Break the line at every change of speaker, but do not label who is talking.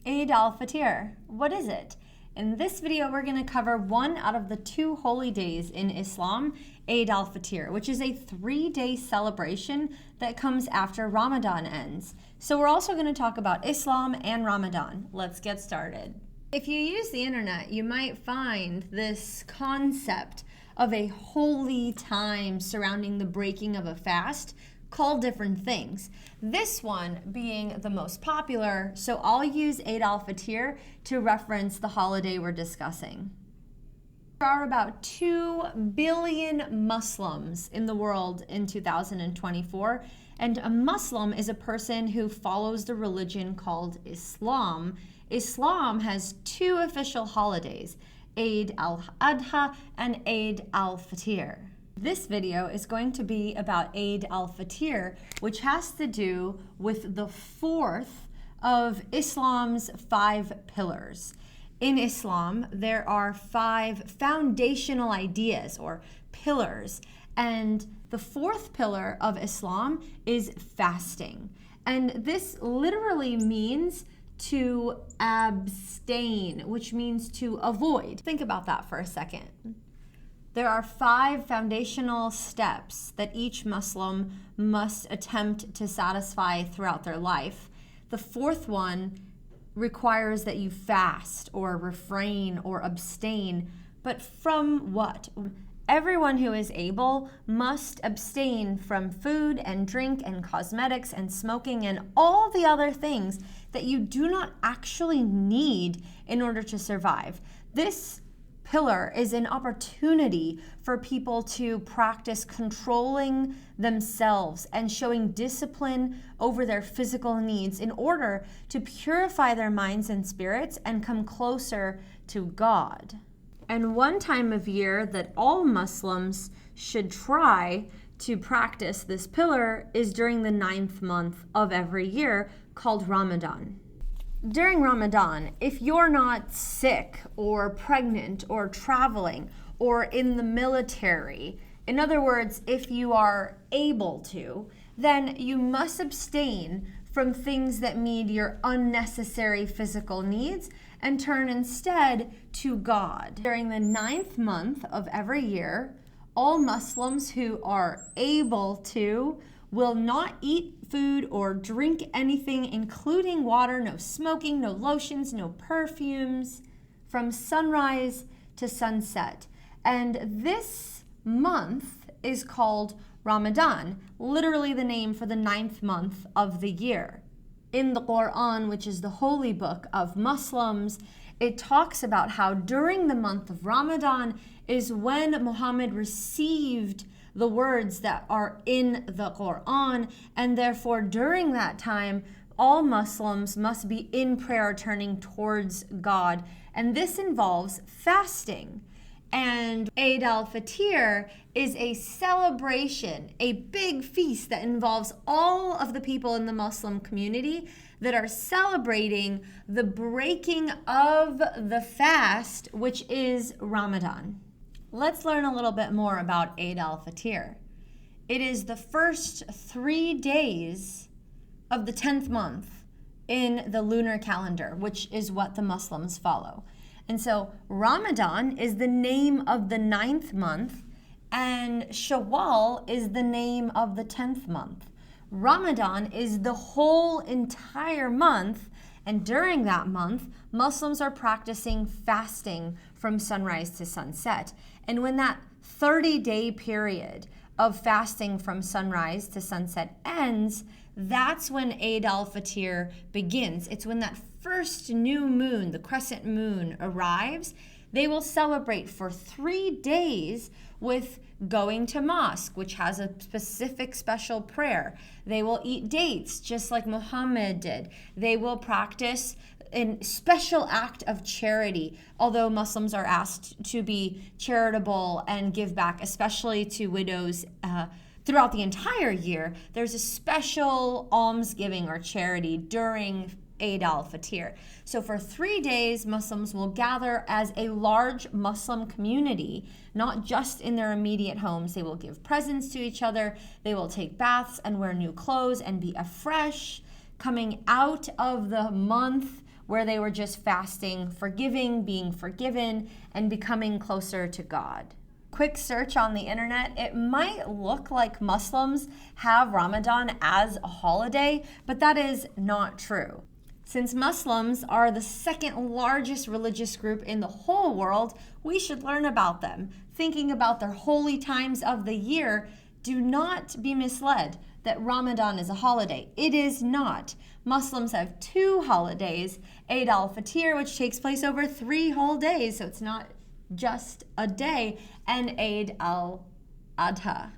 Eid al-Fitr. What is it? In this video, we're going to cover one out of the 2 holy days in Islam, Eid al-Fitr, which is a 3-day celebration that comes after Ramadan ends. So we're also going to talk about Islam and Ramadan. Let's get started. If you use the internet, you might find this concept of a holy time surrounding the breaking of a fast called different things. This one being the most popular, so I'll use Eid al-Fitr to reference the holiday we're discussing. There are about 2 billion Muslims in the world in 2024, and a Muslim is a person who follows the religion called Islam. Islam has 2 official holidays, Eid al-Adha and Eid al-Fitr. This video is going to be about Eid al-Fitr, which has to do with the 4th of Islam's 5 pillars. In Islam, there are 5 foundational ideas or pillars, and the 4th pillar of Islam is fasting. And this literally means to abstain, which means to avoid. Think about that for a second. There are 5 foundational steps that each Muslim must attempt to satisfy throughout their life. The 4th one requires that you fast or refrain or abstain, but from what? Everyone who is able must abstain from food and drink and cosmetics and smoking and all the other things that you do not actually need in order to survive. This pillar is an opportunity for people to practice controlling themselves and showing discipline over their physical needs in order to purify their minds and spirits and come closer to God. And one time of year that all Muslims should try to practice this pillar is during the 9th month of every year, called Ramadan. During Ramadan, if you're not sick or pregnant or traveling or in the military, in other words, if you are able to, then you must abstain from things that meet your unnecessary physical needs and turn instead to God. During the 9th month of every year, all Muslims who are able to will not eat food or drink anything, including water, no smoking, no lotions, no perfumes, from sunrise to sunset. And this month is called Ramadan, literally the name for the 9th month of the year. In the Quran, which is the holy book of Muslims, it talks about how during the month of Ramadan is when Muhammad received the words that are in the Quran, and therefore during that time, all Muslims must be in prayer turning towards God, and this involves fasting. And Eid al-Fitr is a celebration, a big feast that involves all of the people in the Muslim community that are celebrating the breaking of the fast, which is Ramadan. Let's learn a little bit more about Eid al-Fitr. It is the first 3 days of the 10th month in the lunar calendar, which is what the Muslims follow. And so Ramadan is the name of the 9th month, and Shawwal is the name of the 10th month. Ramadan is the whole entire month, and during that month, Muslims are practicing fasting from sunrise to sunset. And when that 30-day period of fasting from sunrise to sunset ends, that's when Eid al-Fitr begins. It's when that first new moon, the crescent moon, arrives. They will celebrate for 3 days with going to mosque, which has a specific special prayer. They will eat dates, just like Muhammad did. They will practice a special act of charity, although Muslims are asked to be charitable and give back, especially to widows throughout the entire year. There's a special almsgiving or charity during Eid al-Fitr. So for 3 days, Muslims will gather as a large Muslim community, not just in their immediate homes. They will give presents to each other. They will take baths and wear new clothes and be afresh, coming out of the month where they were just fasting, forgiving, being forgiven, and becoming closer to God. Quick search on the internet, it might look like Muslims have Ramadan as a holiday, but that is not true. Since Muslims are the second largest religious group in the whole world, we should learn about them. Thinking about their holy times of the year, do not be misled that Ramadan is a holiday. It is not. Muslims have 2 holidays, Eid al-Fitr, which takes place over 3 whole days, so it's not just a day, and Eid al-Adha.